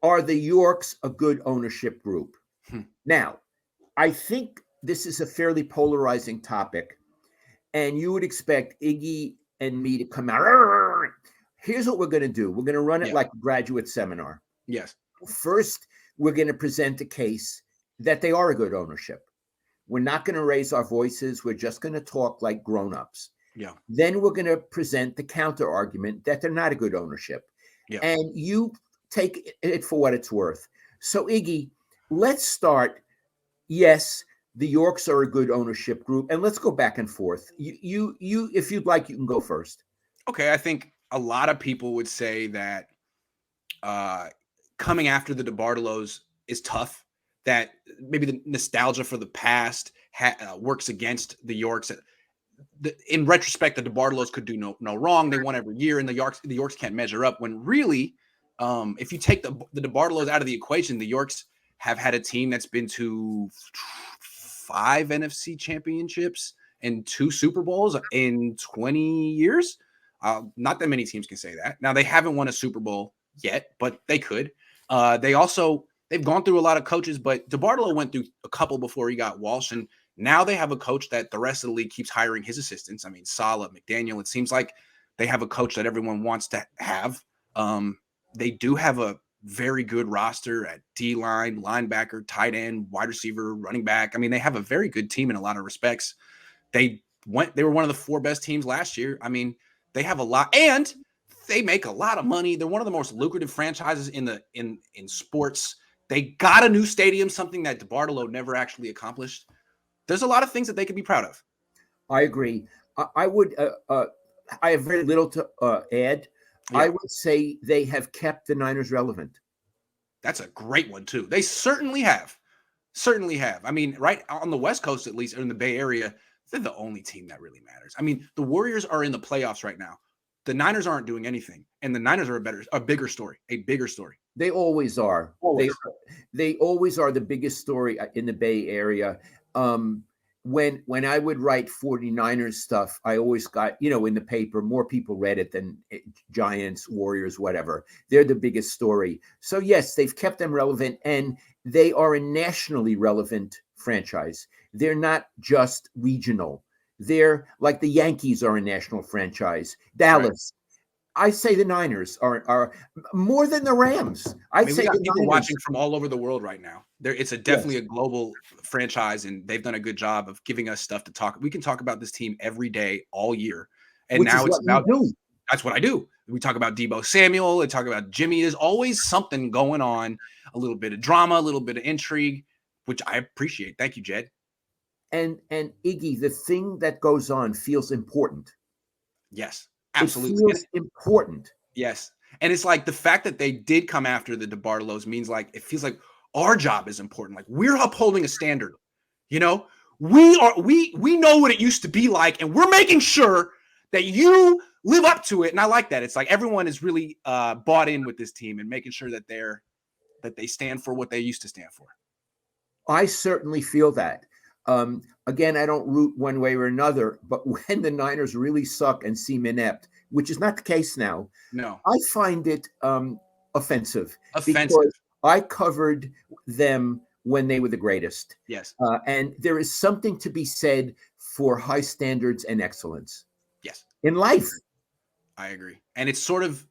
are the Yorks a good ownership group? Hmm. Now, I think this is a fairly polarizing topic, and you would expect Iggy and me to come out. Here's what we're going to do. We're going to run it Yeah. like a graduate seminar. Yes. First, we're going to present a case that they are a good ownership. We're not going to raise our voices. We're just going to talk like grown-ups. Yeah. Then we're going to present the counter argument that they're not a good ownership. Yeah. And you take it for what it's worth. So, Iggy, let's start. Yes, the Yorks are a good ownership group, and let's go back and forth. You, if you'd like, you can go first. Okay, I think a lot of people would say that coming after the DeBartolos is tough. That maybe the nostalgia for the past works against the Yorks. In retrospect, the DeBartolos could do no wrong. They won every year, and the Yorks can't measure up. When really, if you take the DeBartolos out of the equation, the Yorks have had a team that's been to 5 NFC championships and 2 Super Bowls in 20 years. Not that many teams can say that. Now, they haven't won a Super Bowl yet, but they could. They've gone through a lot of coaches, but DeBartolo went through a couple before he got Walsh, and now they have a coach that the rest of the league keeps hiring his assistants. I mean, Saleh, McDaniel, it seems like they have a coach that everyone wants to have. They do have a very good roster at D-line, linebacker, tight end, wide receiver, running back. I mean, they have a very good team in a lot of respects. They were one of the 4 best teams last year. I mean, they have a lot, and they make a lot of money. They're one of the most lucrative franchises in sports. They got a new stadium, something that DeBartolo never actually accomplished. There's a lot of things that they could be proud of. I agree. I would. I have very little to add. Yeah. I would say they have kept the Niners relevant. That's a great one too. They certainly have. Certainly have. I mean, right on the West Coast, at least, or in the Bay Area, they're the only team that really matters. I mean, the Warriors are in the playoffs right now. The Niners aren't doing anything, and the Niners are a bigger story. They always are. Always. They always are the biggest story in the Bay Area. When I would write 49ers stuff, I always got, in the paper, more people read it than Giants, Warriors, whatever. They're the biggest story. So yes, they've kept them relevant, and they are a nationally relevant franchise. They're not just regional. They're like the Yankees are a national franchise. Dallas. Right. I say the Niners are more than the Rams. We got people watching from all over the world right now. It's definitely a global franchise, and they've done a good job of giving us stuff to talk. We can talk about this team every day, all year, and which now it's about. That's what I do. We talk about Deebo Samuel. We talk about Jimmy. There's always something going on, a little bit of drama, a little bit of intrigue, which I appreciate. Thank you, Jed. And Iggy, the thing that goes on feels important. Yes. Absolutely. It feels important. Yes. And it's like the fact that they did come after the DeBartolos means like it feels like our job is important. Like we're upholding a standard. We know what it used to be like, and we're making sure that you live up to it. And I like that. It's like everyone is really bought in with this team and making sure that they stand for what they used to stand for. I certainly feel that. Again, I don't root one way or another, but when the Niners really suck and seem inept, which is not the case now, no, I find it offensive. Because I covered them when they were the greatest. Yes. And there is something to be said for high standards and excellence. Yes. In life. I agree. And it's sort of,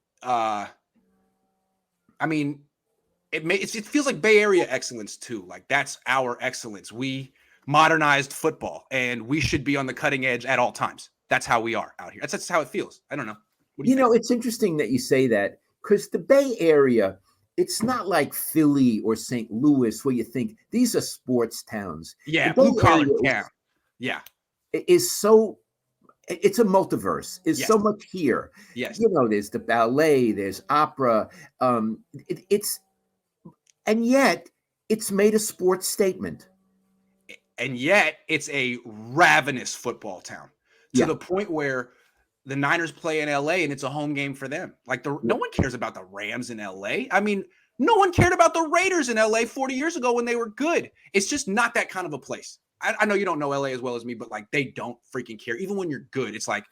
it feels like Bay Area excellence too. Like that's our excellence. We modernized football, and we should be on the cutting edge at all times. That's how we are out here. That's how it feels. I don't know. What do you think? It's interesting that you say that, because the Bay Area, it's not like Philly or St. Louis where you think these are sports towns. Yeah, blue collar town. Yeah, it's a multiverse. It's so much here. Yes, there's the ballet, there's opera. And yet it's made a sports statement. And yet it's a ravenous football town to the point where the Niners play in LA and it's a home game for them. Like no one cares about the Rams in LA. I mean, no one cared about the Raiders in LA 40 years ago when they were good. It's just not that kind of a place. I know you don't know LA as well as me, but like they don't freaking care. Even when you're good, it's like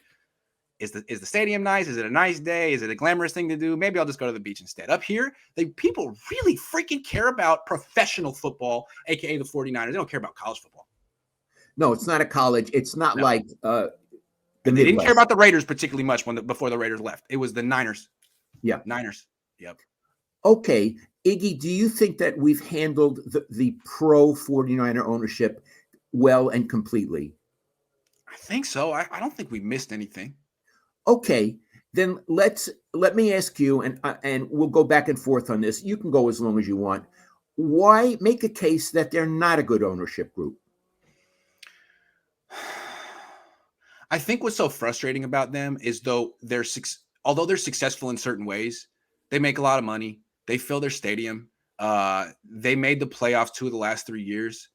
Is the stadium nice? Is it a nice day? Is it a glamorous thing to do? Maybe I'll just go to the beach instead. Up here, people really freaking care about professional football, aka the 49ers. They don't care about college football. No, it's not a college. It's not like the and they didn't care Midwest. about the Raiders particularly much before the Raiders left. It was the Niners. Yeah. Niners. Yep. Okay. Iggy, do you think that we've handled the pro 49er ownership well and completely? I think so. I don't think we missed anything. Okay, then let me ask you, and we'll go back and forth on this. You can go as long as you want. Why make a case that they're not a good ownership group? I think what's so frustrating about them is although they're successful in certain ways, they make a lot of money. They fill their stadium. They made the playoffs 2 of the last 3 years.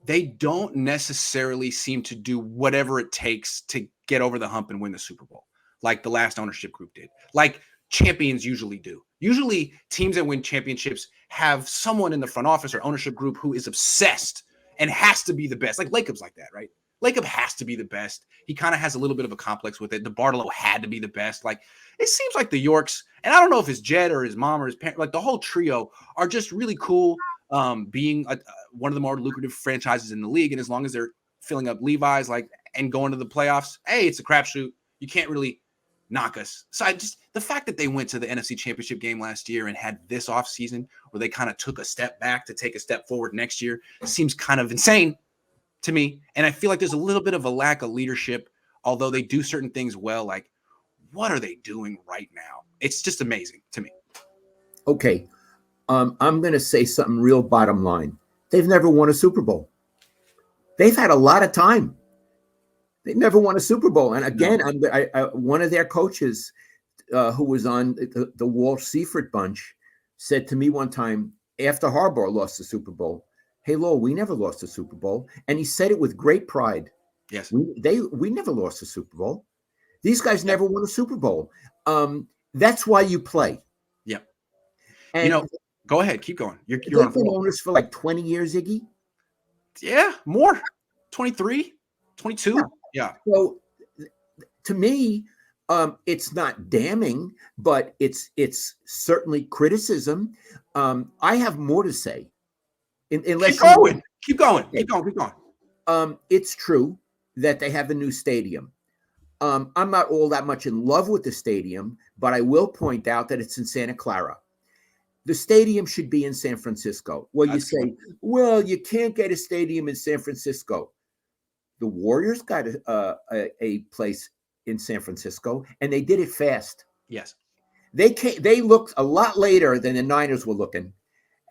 They don't necessarily seem to do whatever it takes to get over the hump and win the Super Bowl, like the last ownership group did, like champions usually do. Usually teams that win championships have someone in the front office or ownership group who is obsessed and has to be the best. Like Lacob's like that, right? Lacob has to be the best. He kind of has a little bit of a complex with it. DeBartolo had to be the best. Like, it seems like the Yorks, and I don't know if it's Jed or his mom or his parent, like the whole trio are just really cool, being one of the more lucrative franchises in the league. And as long as they're filling up Levi's, and going to the playoffs, hey, it's a crapshoot. You can't really knock us. So the fact that they went to the NFC Championship game last year and had this offseason where they kind of took a step back to take a step forward next year seems kind of insane to me. And I feel like there's a little bit of a lack of leadership, although they do certain things well. Like, what are they doing right now? It's just amazing to me. Okay. I'm going to say something real bottom line. They've never won a Super Bowl. They've had a lot of time. They never won a Super Bowl. And again, no. One of their coaches who was on the Walsh Seifert bunch said to me one time after Harbaugh lost the Super Bowl, "Hey, Lowell, we never lost a Super Bowl." And he said it with great pride. Yes. We never lost a Super Bowl. These guys never won a Super Bowl. That's why you play. Yeah. And go ahead. Keep going. You're on been owners for like 20 years, Iggy? Yeah, more. 23, 22. Yeah. So to me, it's not damning, but it's certainly criticism. I have more to say. Keep going. Keep going. It's true that they have a new stadium. I'm not all that much in love with the stadium, but I will point out that it's in Santa Clara. The stadium should be in San Francisco. Well, you say, well, you can't get a stadium in San Francisco. The Warriors got a place in San Francisco, and they did it fast. Yes. They looked a lot later than the Niners were looking,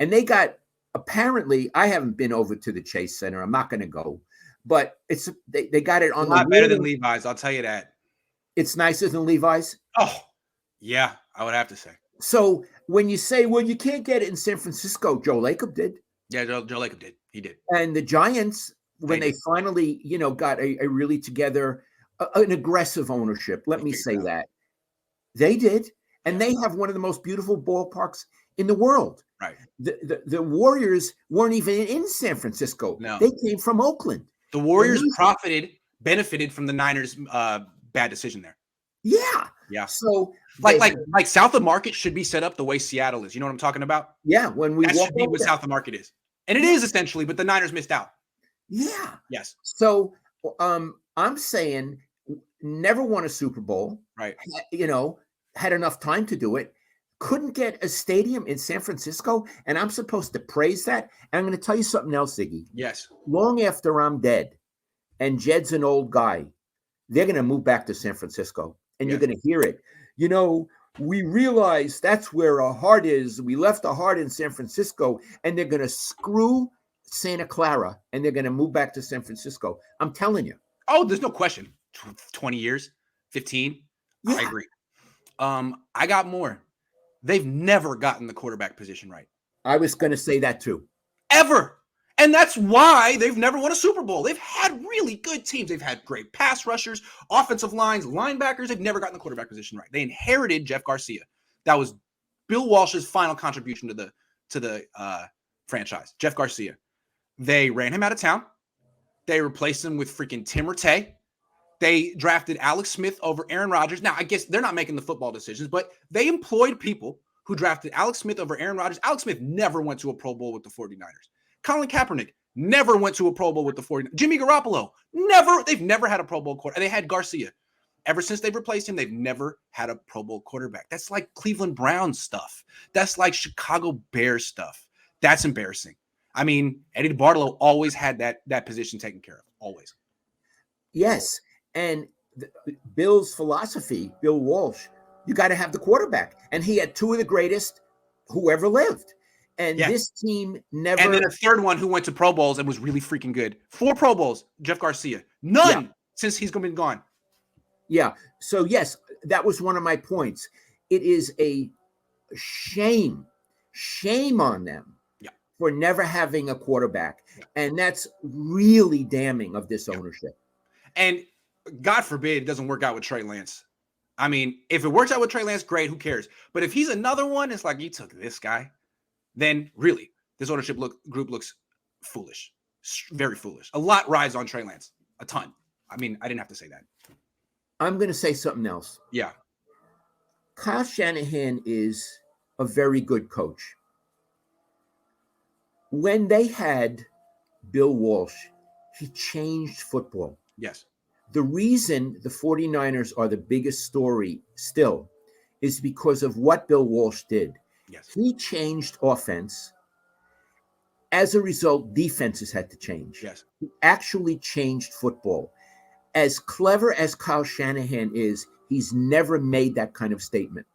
and they got, apparently, I haven't been over to the Chase Center. I'm not going to go, but they got it on a lot better than Levi's. I'll tell you that. It's nicer than Levi's. Oh, yeah, I would have to say. So when you say, well, you can't get it in San Francisco, Joe Lacob did. Yeah, Joe Lacob did. He did. And the Giants, when they finally, got a really together, an aggressive ownership, let me say that. They did. And they have one of the most beautiful ballparks in the world. Right. The Warriors weren't even in San Francisco. No. They came from Oakland. The Warriors benefited from the Niners' bad decision there. Yeah. Yeah. So like South of Market should be set up the way Seattle is. You know what I'm talking about? Yeah. When we that should be what South of Market is. And it is essentially, but the Niners missed out. Yeah. Yes. So I'm saying never won a Super Bowl. Right. Had enough time to do it. Couldn't get a stadium in San Francisco. And I'm supposed to praise that. And I'm going to tell you something else, Ziggy. Yes. Long after I'm dead and Jed's an old guy, they're going to move back to San Francisco. And you're going to hear it. We realize that's where our heart is. We left our heart in San Francisco, and they're going to screw Santa Clara, and they're going to move back to San Francisco. I'm telling you. Oh, there's no question. 20 years, 15. Yeah. I agree. I got more. They've never gotten the quarterback position right. I was going to say that too. Ever. And that's why they've never won a Super Bowl. They've had really good teams. They've had great pass rushers, offensive lines, linebackers. They've never gotten the quarterback position right. They inherited Jeff Garcia. That was Bill Walsh's final contribution to the franchise. Jeff Garcia. They ran him out of town. They replaced him with freaking Tim Rattay. They drafted Alex Smith over Aaron Rodgers. Now, I guess they're not making the football decisions, but they employed people who drafted Alex Smith over Aaron Rodgers. Alex Smith never went to a Pro Bowl with the 49ers. Colin Kaepernick never went to a Pro Bowl with the 49ers. Jimmy Garoppolo, never. They've never had a Pro Bowl quarterback. They had Garcia. Ever since they've replaced him, they've never had a Pro Bowl quarterback. That's like Cleveland Browns stuff. That's like Chicago Bears stuff. That's embarrassing. I mean, Eddie DeBartolo always had that position taken care of. Always. Yes. And Bill's philosophy, Bill Walsh, you got to have the quarterback. And he had two of the greatest who ever lived. And this team never. And then a third one who went to Pro Bowls and was really freaking good. 4 Pro Bowls, Jeff Garcia. None since he's been gone. Yeah. So, yes, that was one of my points. It is a shame on them for never having a quarterback. Yeah. And that's really damning of this ownership. And God forbid it doesn't work out with Trey Lance. I mean, if it works out with Trey Lance, great, who cares? But if he's another one, it's like you took this guy, then really, this ownership group looks foolish, very foolish. A lot rides on Trey Lance, a ton. I mean, I didn't have to say that. I'm going to say something else. Yeah. Kyle Shanahan is a very good coach. When they had Bill Walsh, he changed football. Yes. The reason the 49ers are the biggest story still is because of what Bill Walsh did. Yes. He changed offense. As a result, defenses had to change. Yes. He actually changed football. As clever as Kyle Shanahan is, he's never made that kind of statement.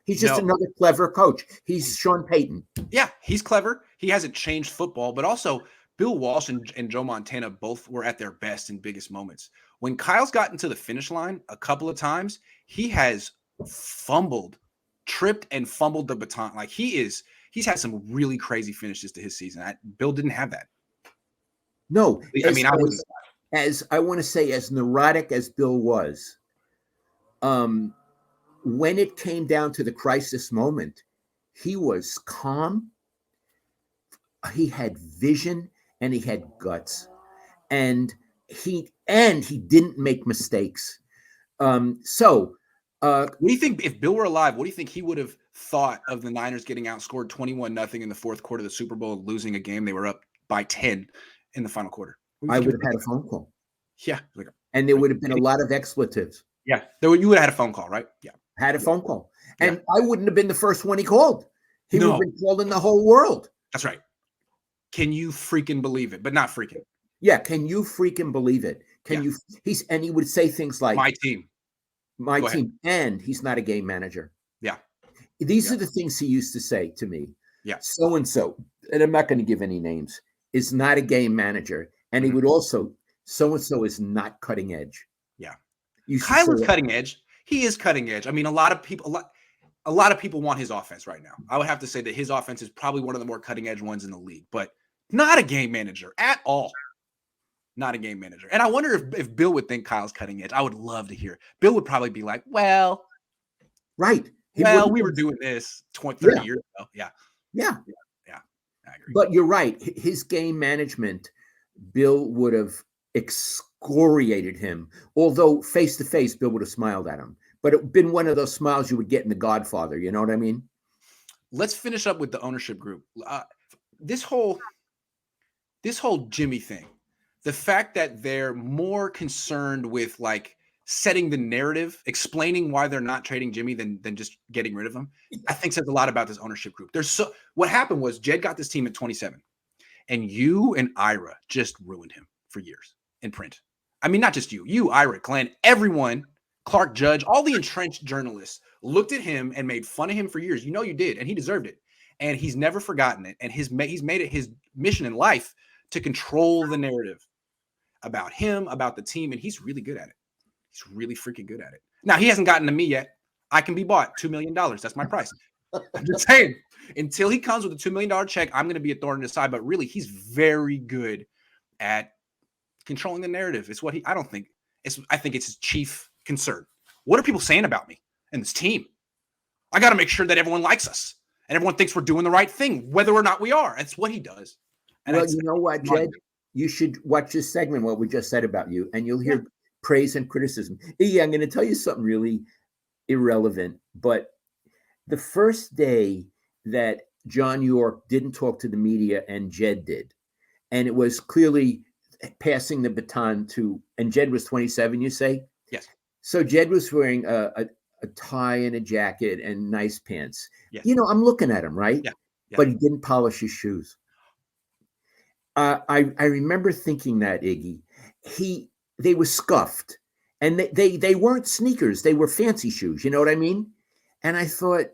He's just another clever coach. He's Sean Payton. Yeah, he's clever. He hasn't changed football, but also Bill Walsh and Joe Montana both were at their best and biggest moments. When Kyle's gotten to the finish line a couple of times, he has tripped and fumbled the baton. Like he's had some really crazy finishes to his season. Bill didn't have that. No, I mean, as I want to say, as neurotic as Bill was, when it came down to the crisis moment, he was calm. He had vision and he had guts, and he didn't make mistakes. What do you think if Bill were alive? What do you think he would have thought of the Niners getting outscored 21-0 in the fourth quarter of the Super Bowl, losing a game they were up by 10 in the final quarter? I would have had a phone call. Yeah. And there would have been a lot of expletives. Yeah. You would have had a phone call, right? Yeah. Had a phone call. And I wouldn't have been the first one he called. He would have been called in the whole world. That's right. Can you freaking believe it? But not freaking. Yeah. Can you freaking believe it? And he would say things like, my team. And he's not a game manager. Yeah. These are the things he used to say to me. Yeah. So-and-so, and I'm not going to give any names, is not a game manager. And he would also, so-and-so is not cutting edge. Yeah. Kyler's cutting edge. He is cutting edge. I mean, a lot of people want his offense right now. I would have to say that his offense is probably one of the more cutting edge ones in the league, but not a game manager at all. Not a game manager. And I wonder if Bill would think Kyle's cutting edge. I would love to hear. Bill would probably be like, well, right. We were doing this 30 years ago. Yeah. Yeah. I agree. But you're right. His game management, Bill would have excoriated him. Although face to face, Bill would have smiled at him. But it would have been one of those smiles you would get in The Godfather. You know what I mean? Let's finish up with the ownership group. This whole Jimmy thing, the fact that they're more concerned with like setting the narrative, explaining why they're not trading Jimmy than just getting rid of him, I think says a lot about this ownership group. What happened was Jed got this team at 27, and you and Ira just ruined him for years in print. I mean, not just you, Ira, Glenn, everyone, Clark Judge, all the entrenched journalists looked at him and made fun of him for years. You know you did, and he deserved it. And he's never forgotten it. And he's made it his mission in life to control the narrative about him, about the team, and he's really good at it. He's really freaking good at it. Now, he hasn't gotten to me yet. I can be bought $2 million. That's my price. I'm just saying, until he comes with a $2 million check, I'm going to be a thorn in his side. But really, he's very good at controlling the narrative. It's what I think it's his chief concern. What are people saying about me and this team? I got to make sure that everyone likes us and everyone thinks we're doing the right thing, whether or not we are. That's what he does. And well, you know what, Jed? You should watch this segment, what we just said about you, and you'll hear praise and criticism. Yeah, I'm going to tell you something really irrelevant, but the first day that John York didn't talk to the media and Jed did, and it was clearly passing the baton to, and Jed was 27, you say? Yes. So Jed was wearing a tie and a jacket and nice pants. Yes. I'm looking at him, right? Yeah. Yeah. But he didn't polish his shoes. I remember thinking that, Iggy. They were scuffed, and they weren't sneakers. They were fancy shoes. You know what I mean? And I thought,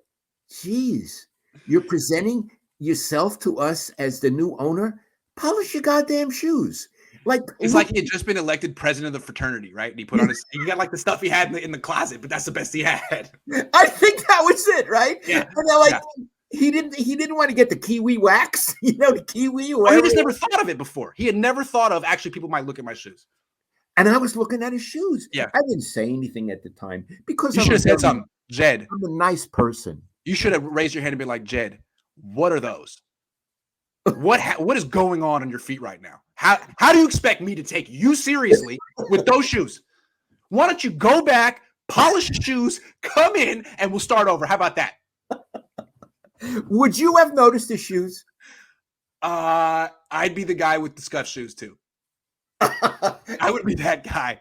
geez, you're presenting yourself to us as the new owner. Polish your goddamn shoes. It's like he had just been elected president of the fraternity, right? And he put on he got like the stuff he had in the closet, but that's the best he had. I think that was it, right? Yeah. And they're like, he didn't want to get the kiwi wax, the kiwi. Oh, he just never thought of it before. He had never thought of, actually, people might look at my shoes. And I was looking at his shoes. Yeah. I didn't say anything at the time because you should have said something. Jed, I'm a nice person. You should have raised your hand and been like, Jed, what are those? What is going on your feet right now? How do you expect me to take you seriously with those shoes? Why don't you go back, polish your shoes, come in, and we'll start over? How about that? Would you have noticed the shoes? I'd be the guy with the scuff shoes too. I would be that guy.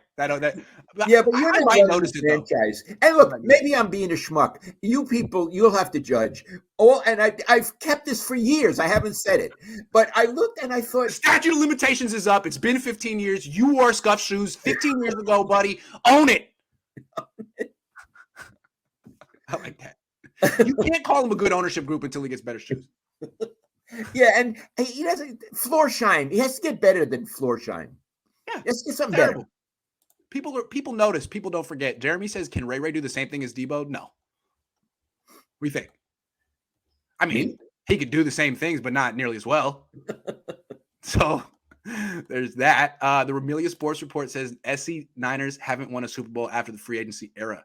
Yeah, but you're not might notice it franchise. And look, maybe I'm being a schmuck. You people, you'll have to judge. And I've kept this for years. I haven't said it, but I looked and I thought, statute of limitations is up. It's been 15 years. You wore scuff shoes 15 years ago, buddy. Own it. I like that. You can't call him a good ownership group until he gets better shoes. Yeah, and he doesn't floor shine. He has to get better than floor shine. Yeah, let's get something terrible. better. People notice. People don't forget. Jeremy says, "Can Ray do the same thing as Debo?" No. We think. I mean, he could do the same things, but not nearly as well. So there's that. The Ramelia Sports Report says SC Niners haven't won a Super Bowl after the free agency era.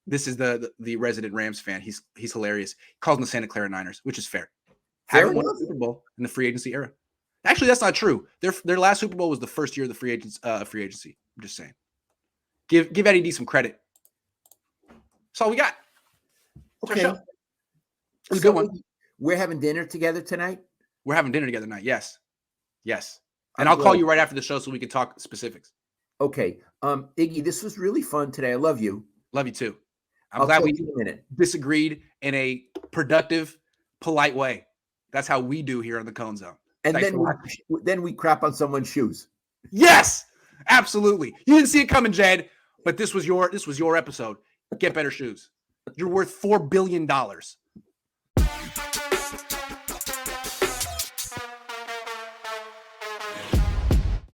This is the resident Rams fan. He's hilarious. He calls them the Santa Clara Niners, which is fair. Haven't won a Super Bowl in the free agency era. Actually, that's not true. Their last Super Bowl was the first year of the free agency. I'm just saying. Give Eddie D some credit. That's all we got. Okay. It's a good one. We're having dinner together tonight? We're having dinner together tonight. Yes. And I'll call you right after the show so we can talk specifics. Okay. Iggy, this was really fun today. I love you. Love you too. I'm glad we disagreed in a productive, polite way. That's how we do here on the Cohn Zone. And then we crap on someone's shoes. Yes, absolutely. You didn't see it coming, Jed, but this was your episode. Get better shoes. You're worth $4 billion.